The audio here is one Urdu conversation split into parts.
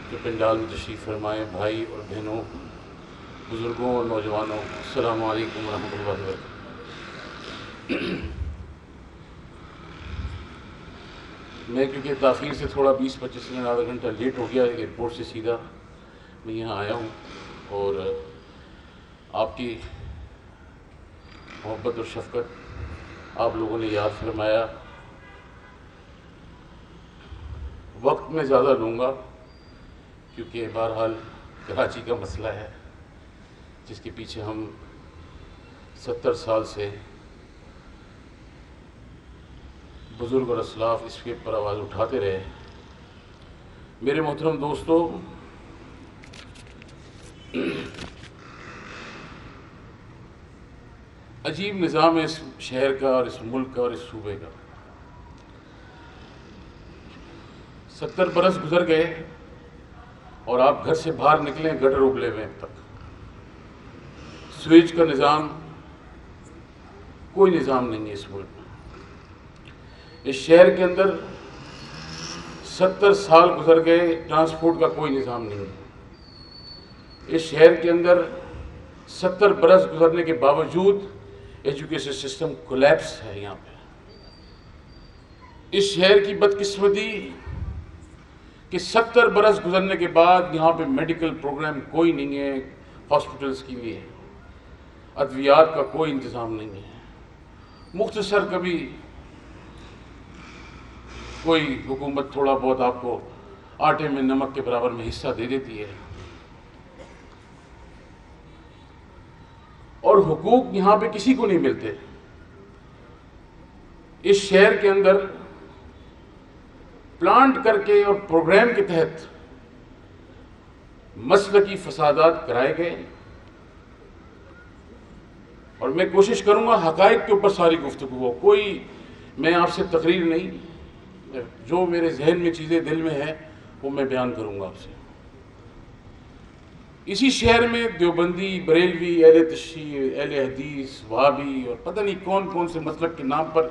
کہ پنڈال میں تشریف فرمائیں، بھائی اور بہنوں، بزرگوں اور نوجوانوں، السلام علیکم ورحمۃ اللہ وبرکاتہ۔ میں کیونکہ تاخیر سے تھوڑا 20-25 منٹ آدھا گھنٹہ لیٹ ہو گیا، ایئرپورٹ سے سیدھا میں یہاں آیا ہوں، اور آپ کی محبت اور شفقت آپ لوگوں نے یاد فرمایا۔ وقت میں زیادہ لوں گا کیونکہ بہرحال کراچی کا مسئلہ ہے جس کے پیچھے ہم 70 سال سے بزرگ اور اسلاف اس کے پر آواز اٹھاتے رہے۔ میرے محترم دوستو، عجیب نظام ہے اس شہر کا اور اس ملک کا اور اس صوبے کا۔ 70 برس گزر گئے اور آپ گھر سے باہر نکلیں گٹر ابلے ہوئے اب تک۔ سویج کا نظام، کوئی نظام نہیں ہے اس ملک میں۔ اس شہر کے اندر 70 سال گزر گئے، ٹرانسپورٹ کا کوئی نظام نہیں ہے۔ اس شہر کے اندر 70 برس گزرنے کے باوجود ایجوکیشن سسٹم کولیپس ہے یہاں پہ۔ اس شہر کی بدقسمتی کہ 70 برس گزرنے کے بعد یہاں پہ میڈیکل پروگرام کوئی نہیں ہے، ہاسپٹلز کے لیے ادویات کا کوئی انتظام نہیں ہے۔ مختصر کبھی کوئی حکومت تھوڑا بہت آپ کو آٹے میں نمک کے برابر میں حصہ دے دیتی ہے، اور حقوق یہاں پہ کسی کو نہیں ملتے۔ اس شہر کے اندر پلانٹ کر کے اور پروگرام کے تحت مسلکی فسادات کرائے گئے، اور میں کوشش کروں گا حقائق کے اوپر ساری گفتگو ہو۔ کوئی میں آپ سے تقریر نہیں، جو میرے ذہن میں چیزیں دل میں ہیں وہ میں بیان کروں گا آپ سے۔ اسی شہر میں دیوبندی، بریلوی، اہل تشیع، اہل حدیث، وہابی اور پتہ نہیں کون کون سے مسلک کے نام پر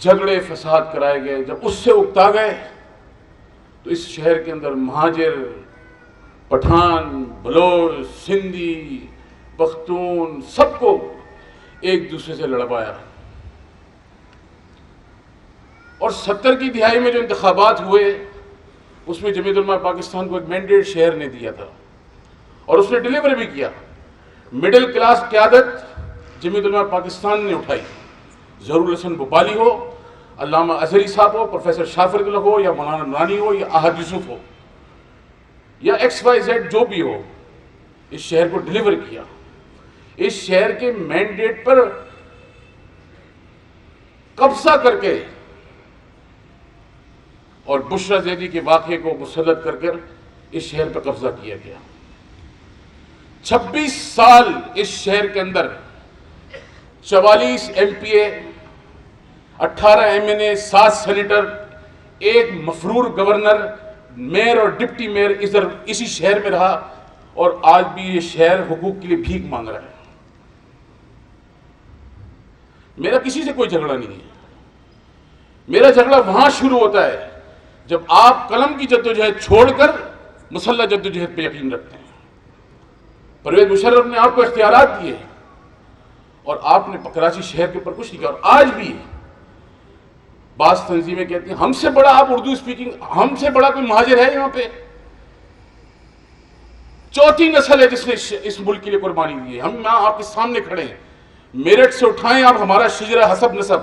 جھگڑے فساد کرائے گئے۔ جب اس سے اکتا گئے تو اس شہر کے اندر مہاجر، پٹھان، بلوچ، سندھی، پختون سب کو ایک دوسرے سے لڑوایا، اور 70 کی دہائی میں جو انتخابات ہوئے اس میں جمعیت علماء پاکستان کو ایک مینڈیٹ شہر نے دیا تھا، اور اس نے ڈیلیور بھی کیا۔ مڈل کلاس قیادت جمعیت علماء پاکستان نے اٹھائی، ظہور الحسن بھوپالی ہو، علامہ اظہری صاحب ہو، پروفیسر شاہ فرید اللہ ہو، یا مولانا نورانی ہو، یا احد یوسف ہو، یا XYZ جو بھی ہو، اس شہر کو ڈیلیور کیا۔ اس شہر کے مینڈیٹ پر قبضہ کر کے اور بشرا زیدی کے واقعے کو مسلط کر کر اس شہر پر قبضہ کیا گیا۔ 26 سال اس شہر کے اندر 44 MPA، 18 MNA، 7 سینیٹر، ایک مفرور گورنر، میئر اور ڈپٹی میئر اسی شہر میں رہا، اور آج بھی یہ شہر حقوق کے لیے بھیک مانگ رہا ہے۔ میرا کسی سے کوئی جھگڑا نہیں ہے، میرا جھگڑا وہاں شروع ہوتا ہے جب آپ قلم کی جدوجہد چھوڑ کر مسلح جدوجہد پہ یقین رکھتے ہیں۔ پرویز مشرف نے آپ کو اختیارات دیے اور آپ نے کراچی شہر کے اوپر کچھ نہیں کیا، اور آج بھی بعض تنظیمیں کہتی ہیں ہم سے بڑا آپ اردو سپیکنگ، ہم سے بڑا کوئی مہاجر ہے یہاں پہ؟ چوتھی نسل ہے جس نے اس ملک کے لیے قربانی دی ہے۔ ہم یہاں آپ کے سامنے کھڑے ہیں، میرٹھ سے اٹھائیں آپ ہمارا شجرہ حسب نسب،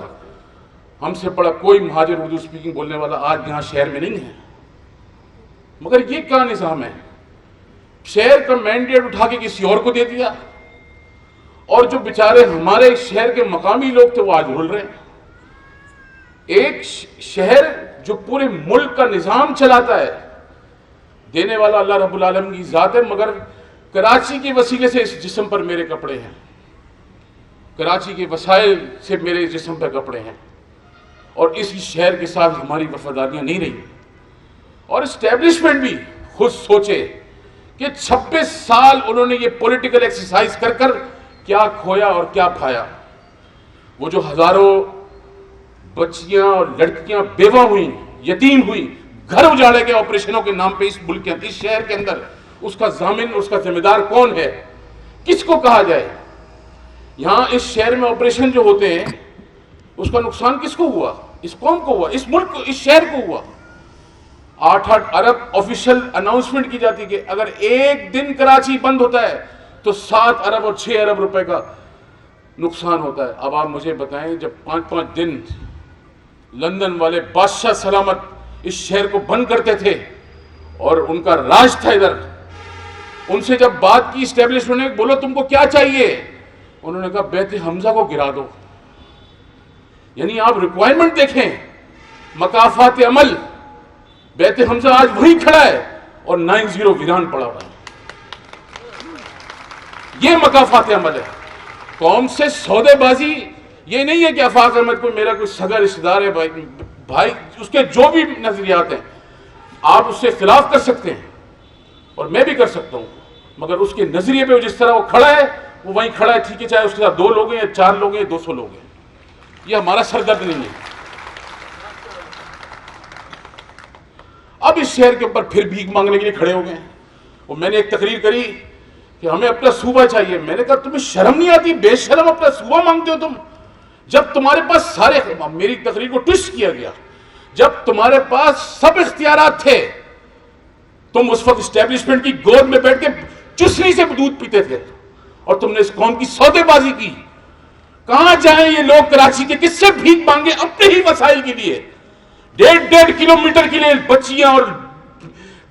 ہم سے بڑا کوئی مہاجر اردو سپیکنگ بولنے والا آج یہاں شہر میں نہیں ہے۔ مگر یہ کیا نظام ہے؟ شہر کا مینڈیٹ اٹھا کے کسی اور کو دے دیا، اور جو بیچارے ہمارے شہر کے مقامی لوگ تھے وہ آج رول رہے ہیں۔ ایک شہر جو پورے ملک کا نظام چلاتا ہے، دینے والا اللہ رب العالمین کی ذات ہے، مگر کراچی کے وسیلے سے اس جسم پر میرے کپڑے ہیں، کراچی کے وسائل سے میرے جسم پر کپڑے ہیں، اور اس شہر کے ساتھ ہماری وفاداریاں نہیں رہی۔ اور اسٹیبلشمنٹ بھی خود سوچے کہ 26 سال انہوں نے یہ پولیٹیکل ایکسرسائز کر کر کیا کھویا اور کیا پایا۔ وہ جو ہزاروں بچیاں اور لڑکیاں بیوہ ہوئیں، یتیم ہوئی، گھر اجاڑے گئے آپریشنوں کے نام پہ اس ملک کے اندر، اس شہر کے اندر، اس کا ضامن، اس کا ذمہ دار کون ہے؟ کس کو کہا جائے؟ یہاں اس شہر میں آپریشن جو ہوتے ہیں اس کا نقصان کس کو ہوا؟ اس قوم کو ہوا، اس ملک کو، اس شہر کو ہوا۔ 8 ارب آفیشل اناؤنسمنٹ کی جاتی کہ اگر ایک دن کراچی بند ہوتا ہے تو 7 ارب اور 6 ارب روپے کا نقصان ہوتا ہے۔ اب آپ مجھے بتائیں، جب 5 دن لندن والے بادشاہ سلامت اس شہر کو بند کرتے تھے اور ان کا راج تھا ادھر، ان سے جب بات کی اسٹیبلشمنٹ نے، بولو تم کو کیا چاہیے؟ انہوں نے کہا بیت حمزہ کو گرا دو۔ یعنی آپ ریکوائرمنٹ دیکھیں، مقافات عمل، بیت حمزہ آج وہی کھڑا ہے اور 9-0 ویران پڑا ہوا ہے۔ یہ مقافات عمل ہے۔ قوم سے سودے بازی یہ نہیں ہے کہ آفاق احمد کوئی میرا کوئی سگا رشتہ دار ہے، بھائی اس کے جو بھی نظریات ہیں آپ اس سے اختلاف کر سکتے ہیں اور میں بھی کر سکتا ہوں، مگر اس کے نظریے پہ جس طرح وہ کھڑا ہے وہ وہیں کھڑا ہے، ٹھیک ہے، چاہے اس کے ساتھ 2 لوگ ہیں یا 4 لوگ ہیں یا 200 لوگ ہیں، یہ ہمارا سردرد نہیں ہے۔ اب اس شہر کے اوپر پھر بھیک مانگنے کے لیے کھڑے ہو گئے ہیں۔ اور میں نے ایک تقریر کری کہ ہمیں اپنا صوبہ چاہیے، میں نے کہا تمہیں شرم نہیں آتی؟ بے شرم اپنا صوبہ مانگتے ہو تم، جب تمہارے پاس سارے، میری تقریر کو ٹوسٹ کیا گیا، جب تمہارے پاس سب اختیارات تھے، تم اس وقت اسٹیبلشمنٹ کی گود میں بیٹھ کے چسنی سے دودھ پیتے تھے اور تم نے اس قوم کی سودے بازی کی۔ کہاں جائیں یہ لوگ کراچی کے؟ کس سے بھیک مانگے اپنے ہی وسائل کے لیے؟ 1.5 کلومیٹر کے لیے بچیاں اور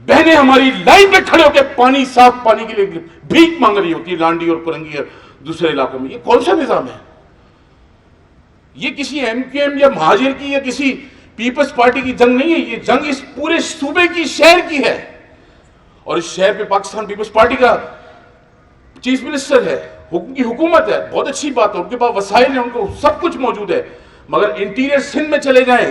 بہنیں ہماری لائن پہ کھڑے ہو کے پانی، صاف پانی کے لیے بھیک مانگ رہی ہوتی ہے لانڈی اور کرنگی اور دوسرے علاقوں میں۔ یہ کون سا نظام ہے؟ یہ کسی ایم کیو ایم یا مہاجر کی یا کسی پیپلز پارٹی کی جنگ نہیں ہے، یہ جنگ اس پورے صوبے کی، شہر کی ہے۔ اور اس شہر پہ پاکستان پیپلز پارٹی کا چیف منسٹر ہے، حکم کی حکومت ہے، بہت اچھی بات ہے، ان کے پاس وسائل ہیں، ان کو سب کچھ موجود ہے، مگر انٹیریئر سندھ میں چلے جائیں،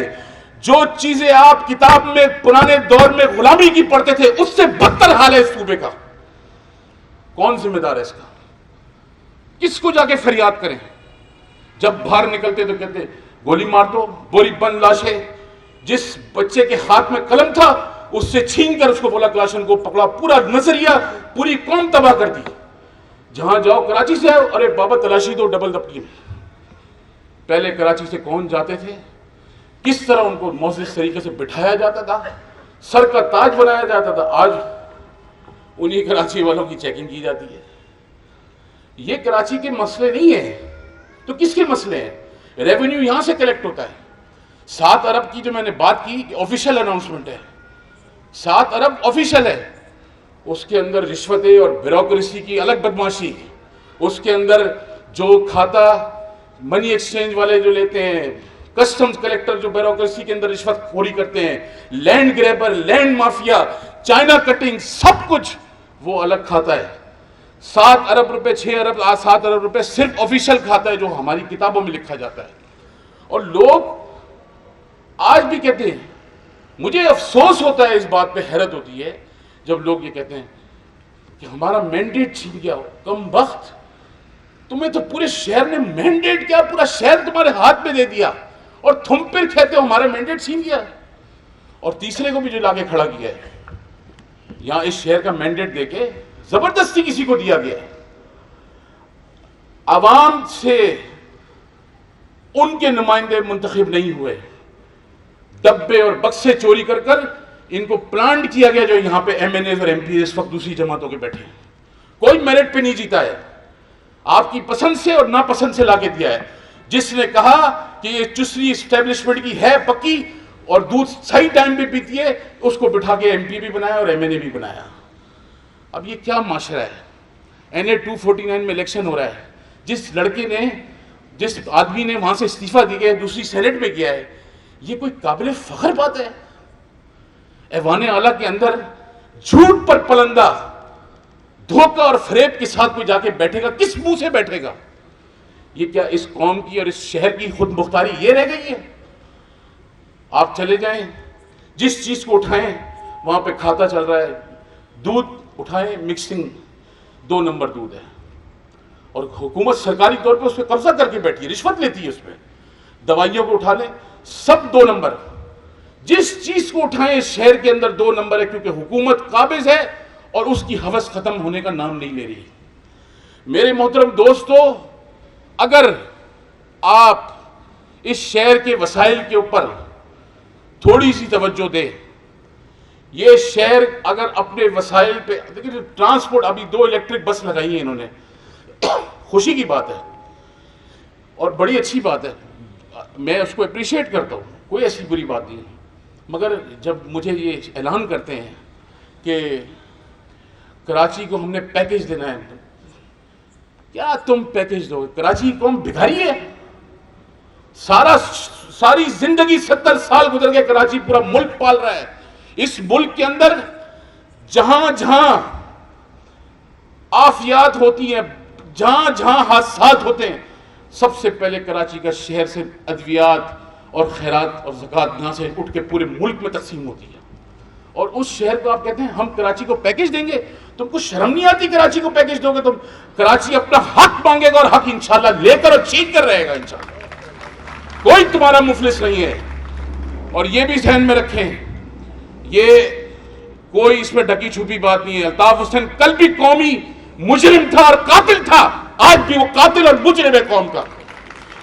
جو چیزیں آپ کتاب میں پرانے دور میں غلامی کی پڑھتے تھے اس سے بدتر حال ہے اس صوبے کا۔ کون ذمہ دار ہے اس کا؟ کس کو جا کے فریاد کریں؟ جب باہر نکلتے تو کہتے گولی مار دو، بوری بند لاشیں۔ جس بچے کے ہاتھ میں قلم تھا اس سے چھین کر اس کو بولا کلاشن کو پکڑا، پورا نظریہ، پوری قوم تباہ کر دی۔ جہاں جاؤ کراچی سے آؤ، ارے بابا تلاشی دو ڈبل دپٹی میں۔ پہلے کراچی سے کون جاتے تھے، کس طرح ان کو معزز طریقے سے بٹھایا جاتا تھا، سر کا تاج بنایا جاتا تھا، آج انہی کراچی والوں کی چیکنگ کی جاتی ہے۔ یہ کراچی کے مسئلے نہیں ہیں تو کس کے مسئلے ہیں؟ ریونیو یہاں سے کلیکٹ ہوتا ہے۔ 7 ارب کی جو میں نے بات کی کہ آفیشل اناؤنسمنٹ ہے، 7 ارب آفیشل ہے، اس کے اندر رشوتیں اور بیوروکریسی کی الگ بدماشی، اس کے اندر جو کھاتا منی ایکسچینج والے جو لیتے ہیں، کسٹمز کلیکٹر جو بیوروکریسی کے اندر رشوت خوری کرتے ہیں، land grabber, land mafia, China cutting, سب کچھ وہ الگ کھاتا ہے۔ 7 ارب روپے، 6 ارب، 7 ارب روپے صرف آفیشل کھاتا ہے جو ہماری کتابوں میں لکھا جاتا ہے۔ اور لوگ آج بھی کہتے ہیں، مجھے افسوس ہوتا ہے، اس بات پہ حیرت ہوتی ہے جب لوگ یہ کہتے ہیں کہ ہمارا مینڈیٹ چھین گیا ہو۔ کم بخت، تمہیں تو پورے شہر نے مینڈیٹ کیا، پورا شہر تمہارے ہاتھ میں دے دیا اور تم پھر کہتے ہو ہمارا مینڈیٹ چھین گیا۔ اور تیسرے کو بھی جو لا کے کھڑا کیا ہے، یہاں اس شہر کا مینڈیٹ دے کے زبردستی کسی کو دیا گیا ہے۔ عوام سے ان کے نمائندے منتخب نہیں ہوئے، ڈبے اور بکسے چوری کر کر ان کو پلانٹ کیا گیا، جو یہاں پہ ایم این ایز اور ایم پی اس وقت دوسری جماعتوں کے بیٹھے ہیں۔ کوئی میرٹ پہ نہیں جیتا ہے، آپ کی پسند سے اور ناپسند سے لا کے دیا ہے۔ جس نے کہا کہ یہ چسری اسٹیبلشمنٹ کی ہے پکی اور دودھ صحیح ٹائم پہ پیتی ہے، اس کو بٹھا کے ایم پی بھی بنایا اور ایم این اے بھی بنایا۔ اب یہ کیا معاشرہ ہے؟ این اے 249 میں الیکشن ہو رہا ہے، جس لڑکے نے، جس آدمی نے وہاں سے استعفیٰ دی گیا ہے، دوسری سینٹ میں کیا ہے، یہ کوئی قابل فخر بات ہے؟ ایوان اعلیٰ کے اندر جھوٹ پر پلندہ، دھوکہ اور فریب کے ساتھ کوئی جا کے بیٹھے گا؟ کس منہ سے بیٹھے گا؟ یہ کیا اس قوم کی اور اس شہر کی خود مختاری یہ رہ گئی ہے؟ آپ چلے جائیں، جس چیز کو اٹھائیں وہاں پہ کھاتا چل رہا ہے۔ دودھ اٹھائیں، مکسنگ 2 نمبر دودھ ہے، اور حکومت سرکاری طور پہ اس پہ قبضہ کر کے بیٹھی ہے، رشوت لیتی ہے اس پہ۔ دوائیوں کو اٹھا لیں، سب 2 نمبر۔ جس چیز کو اٹھائیں اس شہر کے اندر 2 نمبر ہے، کیونکہ حکومت قابض ہے اور اس کی ہوس ختم ہونے کا نام نہیں لے رہی۔ میرے محترم دوستو، اگر آپ اس شہر کے وسائل کے اوپر تھوڑی سی توجہ دیں، یہ شہر اگر اپنے وسائل پہ دیکھیں، ٹرانسپورٹ ابھی 2 الیکٹرک بس لگائی ہیں انہوں نے، خوشی کی بات ہے اور بڑی اچھی بات ہے، میں اس کو اپریشیٹ کرتا ہوں، کوئی ایسی بری بات نہیں ہے۔ مگر جب مجھے یہ اعلان کرتے ہیں کہ کراچی کو ہم نے پیکیج دینا ہے، کیا تم پیکیج دو گے؟ کراچی قوم بھکاری ہے؟ ساری زندگی 70 سال گزر گئے، کراچی پورا ملک پال رہا ہے۔ اس ملک کے اندر جہاں جہاں آفیات ہوتی ہیں، جہاں جہاں حادثات ہوتے ہیں، سب سے پہلے کراچی کا شہر سے ادویات اور خیرات اور زکوٰۃ یہاں سے اٹھ کے پورے ملک میں تقسیم ہوتی ہے، اور اس شہر کو آپ کہتے ہیں ہم کراچی کو پیکیج دیں گے؟ تم کو شرم نہیں آتی کراچی کو پیکیج دو گے؟ تم کراچی اپنا حق مانگے گا اور حق انشاءاللہ لے کر اور چھین کر رہے گا انشاءاللہ، کوئی تمہارا مفلس نہیں ہے۔ اور یہ بھی ذہن میں رکھیں، یہ کوئی اس میں ڈھکی چھپی بات نہیں ہے۔ الطاف حسین کل بھی قومی مجرم تھا اور قاتل تھا، آج بھی وہ قاتل اور مجرم ہے قوم کا۔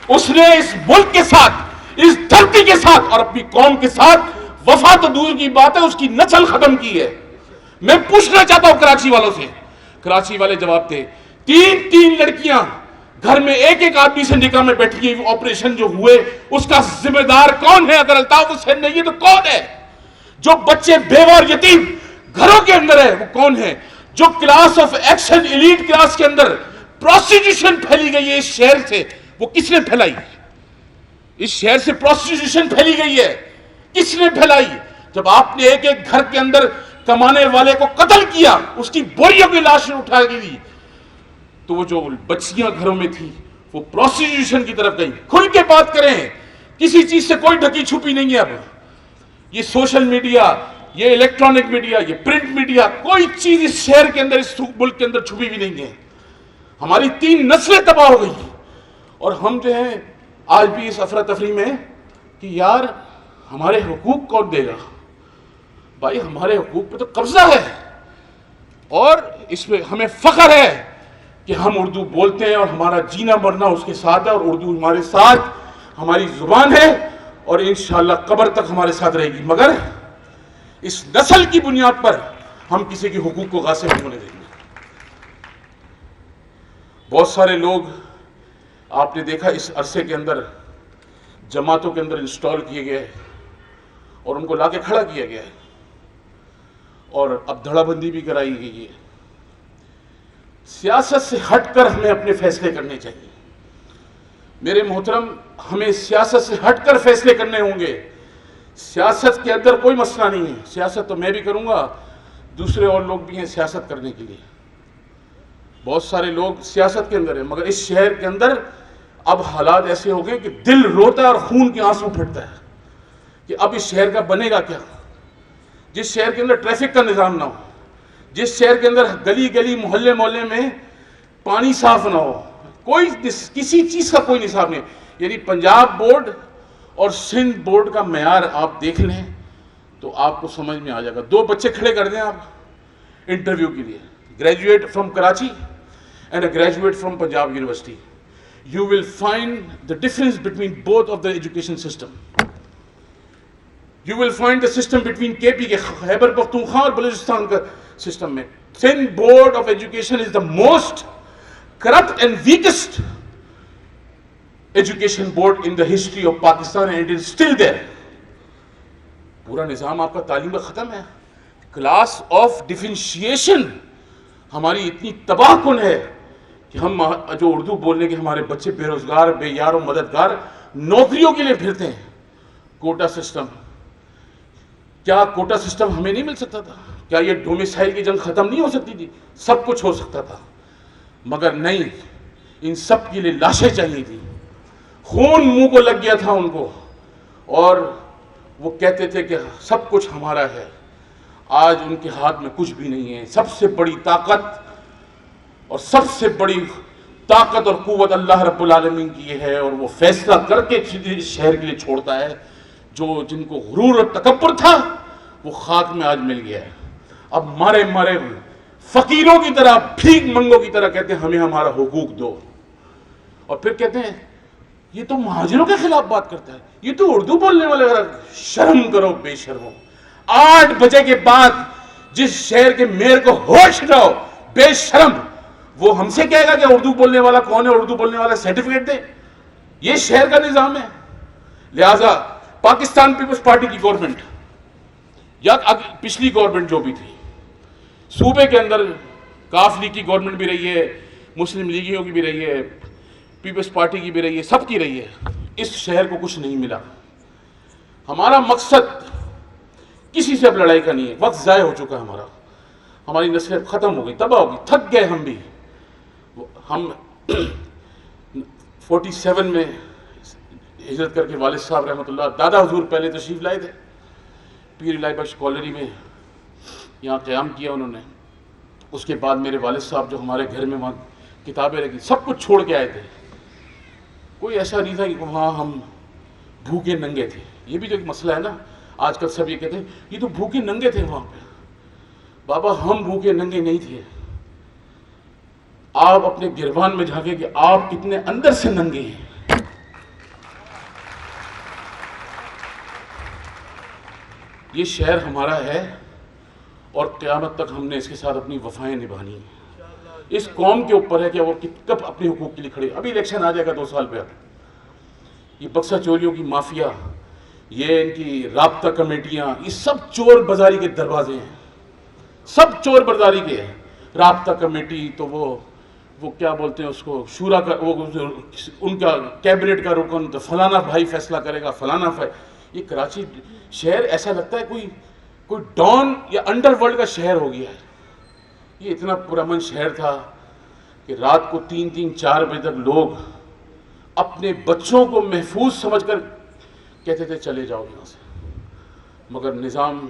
اس نے اس ملک کے ساتھ، اس دھرتی کے ساتھ اور اپنی قوم کے ساتھ وفا تو دور کی بات ہے، اس کی نسل ختم کی ہے۔ میں پوچھنا چاہتا ہوں کراچی والوں سے، کراچی والے جواب دے، 3 لڑکیاں گھر میں ایک آدمی سے نکاح میں بیٹھی ہیں، آپریشن جو ہوئے اس کا ذمہ دار کون ہے؟ اگر الطاف حسین نہیں ہے تو کون ہے؟ جو بچے بیوہ اور یتیم گھروں کے اندر ہے وہ کون ہے؟ جو class of action elite class کے اندر پروسٹیٹیوشن پھیلی گئی ہے اس شہر سے، وہ کس نے پھیلائی؟ اس شہر سے پروسٹیٹیوشن پھیلی گئی ہے، کس نے پھیلائی؟ جب آپ نے ایک گھر کے اندر کمانے والے کو قتل کیا، اس کی بوریوں کی لاشیں اٹھا دی، تو وہ جو بچیاں گھروں میں تھی وہ پروسٹیٹیوشن کی طرف گئی۔ کھل کے بات کریں، کسی چیز سے کوئی ڈھکی چھپی نہیں ہے۔ اب یہ سوشل میڈیا، یہ الیکٹرانک میڈیا، یہ پرنٹ میڈیا، کوئی چیز اس شہر کے اندر، اس ملک کے اندر چھپی بھی نہیں ہے۔ ہماری 3 نسلیں تباہ ہو گئی، اور ہم جو ہیں آج بھی اس افراتفری میں کہ یار ہمارے حقوق کون دے گا؟ بھائی ہمارے حقوق پہ تو قبضہ ہے، اور اس میں ہمیں فخر ہے کہ ہم اردو بولتے ہیں اور ہمارا جینا مرنا اس کے ساتھ ہے، اور اردو ہمارے ساتھ ہماری زبان ہے اور انشاءاللہ قبر تک ہمارے ساتھ رہے گی۔ مگر اس نسل کی بنیاد پر ہم کسی کے حقوق کو غاصب نہیں ہونے دیں گے۔ بہت سارے لوگ آپ نے دیکھا اس عرصے کے اندر جماعتوں کے اندر انسٹال کیے گئے اور ان کو لا کے کھڑا کیا گیا ہے، اور اب دھڑا بندی بھی کرائی گئی ہے۔ سیاست سے ہٹ کر ہمیں اپنے فیصلے کرنے چاہیے میرے محترم، ہمیں سیاست سے ہٹ کر فیصلے کرنے ہوں گے۔ سیاست کے اندر کوئی مسئلہ نہیں ہے، سیاست تو میں بھی کروں گا، دوسرے اور لوگ بھی ہیں سیاست کرنے کے لیے، بہت سارے لوگ سیاست کے اندر ہیں، مگر اس شہر کے اندر اب حالات ایسے ہو گئے کہ دل روتا ہے اور خون کے آنسو پھٹتا ہے کہ اب اس شہر کا بنے گا کیا؟ جس شہر کے اندر ٹریفک کا نظام نہ ہو، جس شہر کے اندر گلی گلی محلے محلے میں پانی صاف نہ ہو، کوئی کسی چیز کا کوئی نصاب نہیں، یعنی پنجاب بورڈ اور سندھ بورڈ کا معیار آپ دیکھ لیں تو آپ کو سمجھ میں آ جائے گا۔ 2 بچے کھڑے کر دیں آپ انٹرویو کے لیے، graduate from Karachi and a graduate from Punjab university, you will find the difference between both of the education system. You will find the system between KP کے خیبر پختونخوا اور بلوچستان کا سسٹم میں Sindh Board of Education is the most corrupt and weakest education board in the history of Pakistan and it is still there. پورا نظام آپ کا تعلیم کا ختم ہے، کلاس آف ڈیفرینشیشن ہماری اتنی تباہ کن ہے کہ ہم جو اردو بولنے کے ہمارے بچے بے روزگار، بے یار و مددگار نوکریوں کے لیے پھرتے ہیں۔ کوٹا سسٹم، کیا کوٹا سسٹم ہمیں نہیں مل سکتا تھا؟ کیا یہ ڈومیسائل کی جنگ ختم نہیں ہو سکتی تھی؟ سب کچھ ہو سکتا تھا، مگر نہیں، ان سب کے لیے لاشیں چاہیے تھی، خون منہ کو لگ گیا تھا ان کو، اور وہ کہتے تھے کہ سب کچھ ہمارا ہے۔ آج ان کے ہاتھ میں کچھ بھی نہیں ہے۔ سب سے بڑی طاقت اور سب سے بڑی طاقت اور قوت اللہ رب العالمین کی ہے، اور وہ فیصلہ کر کے اس شہر کے لیے چھوڑتا ہے جو جن کو غرور اور تکبر تھا وہ خاک میں آج مل گیا ہے. اب مارے مارے فقیروں کی طرح بھیک منگوں کی طرح کہتے ہیں ہمیں ہمارا حقوق دو, اور پھر کہتے ہیں یہ تو مہاجروں کے خلاف بات کرتا ہے, یہ تو اردو بولنے والے. شرم کرو بے شرمو. 8 بجے کے بعد جس شہر کے میئر کو ہوش نہ ہو, بے شرم, وہ ہم سے کہے گا کہ اردو بولنے والا کون ہے, اردو بولنے والا سرٹیفکیٹ دے. یہ شہر کا نظام ہے. لہذا پاکستان پیپلز پارٹی کی گورنمنٹ یا پچھلی گورنمنٹ جو بھی تھی, صوبے کے اندر کاف لیگ کی گورنمنٹ بھی رہی ہے, مسلم لیگیوں کی بھی رہی ہے, پیپلز پارٹی کی بھی رہی ہے, سب کی رہی ہے. اس شہر کو کچھ نہیں ملا. ہمارا مقصد کسی سے اب لڑائی کا نہیں ہے. وقت ضائع ہو چکا ہے ہمارا. ہماری نسلیں ختم ہو گئی, تباہ ہو گئی, تھک گئے ہم بھی. ہم 47 میں ہجرت کر کے والد صاحب رحمۃ اللہ, دادا حضور پہلے تشریف لائے تھے, پیر الہی بخش کالری میں یہاں قیام کیا انہوں نے. اس کے بعد میرے والد صاحب جو ہمارے گھر میں وہاں کتابیں رکھی, سب کچھ چھوڑ کے آئے تھے. کوئی ایسا نہیں تھا کہ وہاں ہم بھوکے ننگے تھے. یہ بھی جو ایک مسئلہ ہے نا, آج کل سب یہ کہتے ہیں یہ تو بھوکے ننگے تھے وہاں پہ. بابا ہم بھوکے ننگے نہیں تھے. آپ اپنے گربان میں جھانکیں کہ آپ کتنے اندر سے ننگے ہیں. یہ شہر ہمارا ہے اور قیامت تک ہم نے اس کے ساتھ اپنی وفائیں نبھانی ہیں. اس قوم کے اوپر ہے کہ وہ کب اپنے حقوق کے لیے کھڑے. ابھی الیکشن آ جائے گا 2 سال پہ. یہ بکسا چوریوں کی مافیا, یہ ان کی رابطہ کمیٹیاں, یہ سب چور بازاری کے دروازے ہیں. سب چور بازاری کے ہیں. رابطہ کمیٹی تو وہ کیا بولتے ہیں اس کو, شورا کا, وہ ان کا کیبنٹ کا رکن, تو فلانا بھائی فیصلہ کرے گا, فلانا بھائی. یہ کراچی شہر ایسا لگتا ہے کوئی ڈان یا انڈر ورلڈ کا شہر ہو گیا ہے. یہ اتنا پرامن شہر تھا کہ رات کو 3-4 بجے تک لوگ اپنے بچوں کو محفوظ سمجھ کر کہتے تھے چلے جاؤ یہاں سے. مگر نظام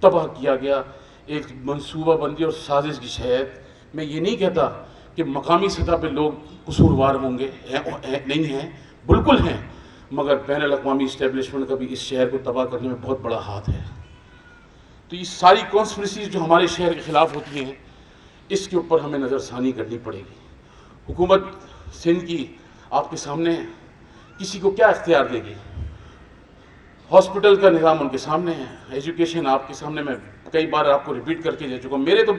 تباہ کیا گیا ایک منصوبہ بندی اور سازش کی شہر. میں یہ نہیں کہتا کہ مقامی سطح پہ لوگ قصوروار ہوں گے, نہیں ہیں, بالکل ہیں, مگر بین الاقوامی اسٹیبلشمنٹ کا بھی اس شہر کو تباہ کرنے میں بہت بڑا ہاتھ ہے. تو یہ ساری کانسپریسیز جو ہمارے شہر کے خلاف ہوتی ہیں, اس کے اوپر ہمیں نظر ثانی کرنی پڑے گی. حکومت سندھ کی آپ کے سامنے ہے, کسی کو کیا اختیار دے گی. ہاسپٹل کا نظام ان کے سامنے ہے, ایجوکیشن آپ کے سامنے. میں کئی بار آپ کو ریپیٹ کر کے جا چکا ہوں, میرے تو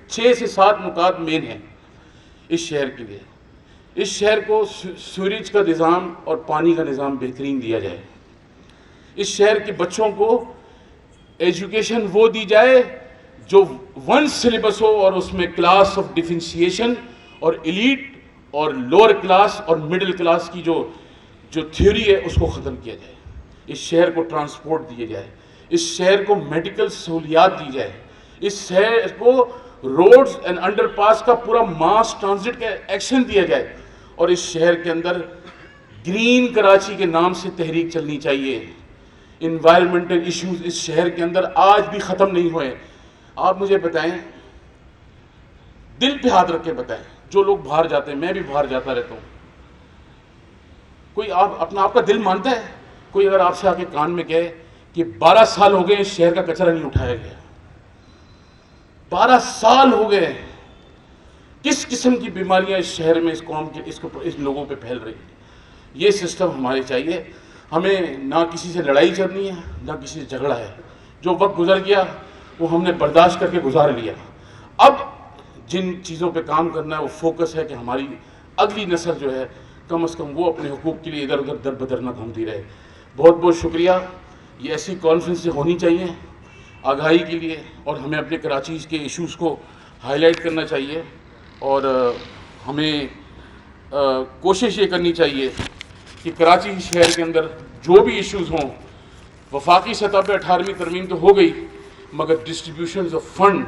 6 سے 7 نکات مین ہیں اس شہر کے لیے. اس شہر کو سوریج کا نظام اور پانی کا نظام بہترین دیا جائے. اس شہر کے بچوں کو ایجوکیشن وہ دی جائے جو 1 سلیبس ہو, اور اس میں کلاس آف ڈیفرینشیشن اور ایلیٹ اور لوور کلاس اور مڈل کلاس کی جو تھیوری ہے اس کو ختم کیا جائے. اس شہر کو ٹرانسپورٹ دیا جائے, اس شہر کو میڈیکل سہولیات دی جائے, اس شہر کو روڈز اینڈ انڈر پاس کا پورا ماس ٹرانزٹ کا ایکشن دیا جائے. اور اس شہر کے اندر گرین کراچی کے نام سے تحریک چلنی چاہیے. انوائرمنٹل ایشوز اس شہر کے اندر آج بھی ختم نہیں ہوئے. آپ مجھے بتائیں, دل پہ ہاتھ رکھ کے بتائیں, جو لوگ باہر جاتے ہیں, میں بھی باہر جاتا رہتا ہوں, کوئی اپنا آپ کا دل مانتا ہے؟ کوئی اگر آپ سے آ کے کان میں کہے کہ 12 سال ہو گئے اس شہر کا کچرا نہیں اٹھایا گیا, 12 سال ہو گئے, کس قسم کی بیماریاں اس شہر میں اس قوم کے اس لوگوں پہ پھیل رہی ہیں. یہ سسٹم ہمارے چاہیے. ہمیں نہ کسی سے لڑائی کرنی ہے, نہ کسی سے جھگڑا ہے. جو وقت گزر گیا وہ ہم نے برداشت کر کے گزار لیا. اب جن چیزوں پہ کام کرنا ہے وہ فوکس ہے کہ ہماری اگلی نسل جو ہے کم از کم وہ اپنے حقوق کے لیے ادھر ادھر در بدر نہ گھومتی رہے. بہت بہت شکریہ. یہ ایسی کانفرنسیں ہونی چاہیے آگاہی کے لیے, اور ہمیں اپنے کراچی کے ایشوز کو ہائی لائٹ کرنا چاہیے, اور ہمیں کوشش یہ کرنی چاہیے کہ کراچی شہر کے اندر جو بھی ایشوز ہوں, وفاقی سطح پہ 18ویں ترمیم تو ہو گئی, مگر distributions of fund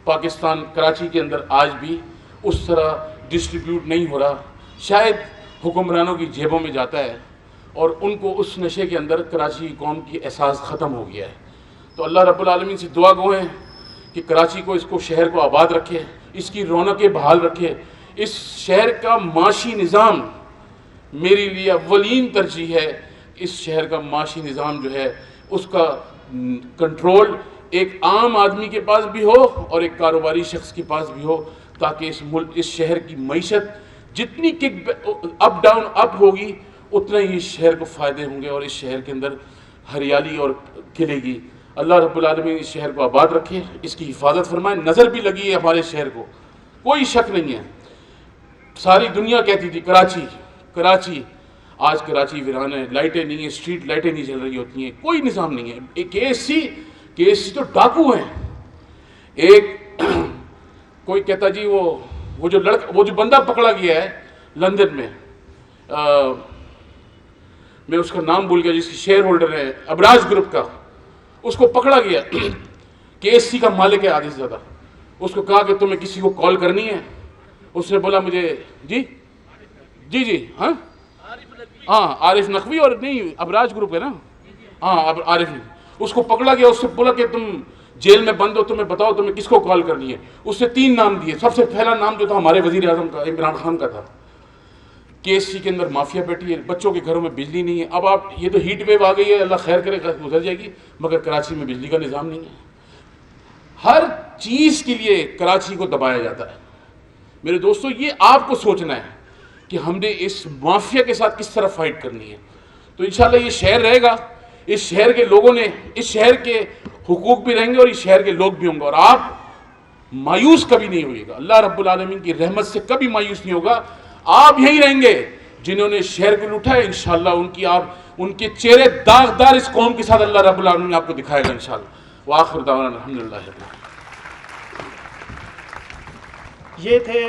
Pakistan Karachi کے اندر آج بھی اس طرح ڈسٹریبیوٹ نہیں ہو رہا. شاید حکمرانوں کی جیبوں میں جاتا ہے, اور ان کو اس نشے کے اندر کراچی قوم کی احساس ختم ہو گیا ہے. تو اللہ رب العالمین سے دعا گو ہیں کہ کراچی کو, اس کو, شہر کو آباد رکھے, اس کی رونقیں بحال رکھے. اس شہر کا معاشی نظام میرے لیے اولین ترجیح ہے. اس شہر کا معاشی نظام جو ہے اس کا کنٹرول ایک عام آدمی کے پاس بھی ہو اور ایک کاروباری شخص کے پاس بھی ہو، تاکہ اس شہر کی معیشت جتنی کک اپ ڈاؤن اپ ہوگی اتنا ہی اس شہر کو فائدے ہوں گے اور اس شہر کے اندر ہریالی اور کھلے گی۔ اللہ رب العالمین اس شہر کو آباد رکھے، اس کی حفاظت فرمائے۔ نظر بھی لگی ہے ہمارے شہر کو، کوئی شک نہیں ہے۔ ساری دنیا کہتی تھی کراچی، آج کراچی ویران ہے، لائٹیں نہیں ہیں، اسٹریٹ لائٹیں نہیں جل رہی ہوتی ہیں، کوئی نظام نہیں ہے۔ ایک کے ایس سی تو ڈاکو ہیں۔ ایک کوئی کہتا جی وہ جو بندہ پکڑا گیا ہے لندن میں، میں اس کا نام بھول گیا، جس کی شیئر ہولڈر ہے ابراج گروپ کا، اس کو پکڑا گیا، کے ایس سی کا مالک ہے آدھی سے زیادہ۔ اس کو کہا کہ تمہیں کسی کو کال کرنی ہے، اس نے بولا مجھے جی ہاں عارف نقوی، اور نہیں ابراج گروپ ہے نا، ہاں عارف نے اس کو پکڑا گیا، اس سے بولا کہ تم جیل میں بند ہو، تمہیں بتاؤ تمہیں کس کو کال کرنی ہے۔ اس نے 3 نام دیے۔ سب سے پہلا نام جو تھا ہمارے وزیر اعظم کا، عمران خان کا تھا۔ کے ایس سی کے اندر مافیا بیٹھی ہے، بچوں کے گھروں میں بجلی نہیں ہے۔ اب آپ یہ تو ہیٹ ویو آ گئی ہے، اللہ خیر کرے گزر جائے گی، مگر کراچی میں بجلی کا نظام نہیں ہے۔ ہر چیز کے لیے کراچی کو دبایا جاتا ہے۔ میرے دوستو، یہ آپ کو سوچنا ہے کہ ہم نے اس مافیا کے ساتھ کس طرح فائٹ کرنی ہے۔ تو انشاءاللہ یہ شہر رہے گا، اس شہر کے لوگوں نے، اس شہر کے حقوق بھی رہیں گے اور اس شہر کے لوگ بھی ہوں گے، اور آپ مایوس کبھی نہیں ہوئے گا۔ اللہ رب العالمین کی رحمت سے کبھی مایوس نہیں ہوگا۔ آپ یہی رہیں گے جنہوں نے شہر کو لوٹا ہے، انشاءاللہ ان کے چہرے داغدار اس قوم کے ساتھ اللہ رب العالمین آپ کو دکھائے گا انشاءاللہ۔ وآخر دعوانا الحمدللہ۔ یہ تھے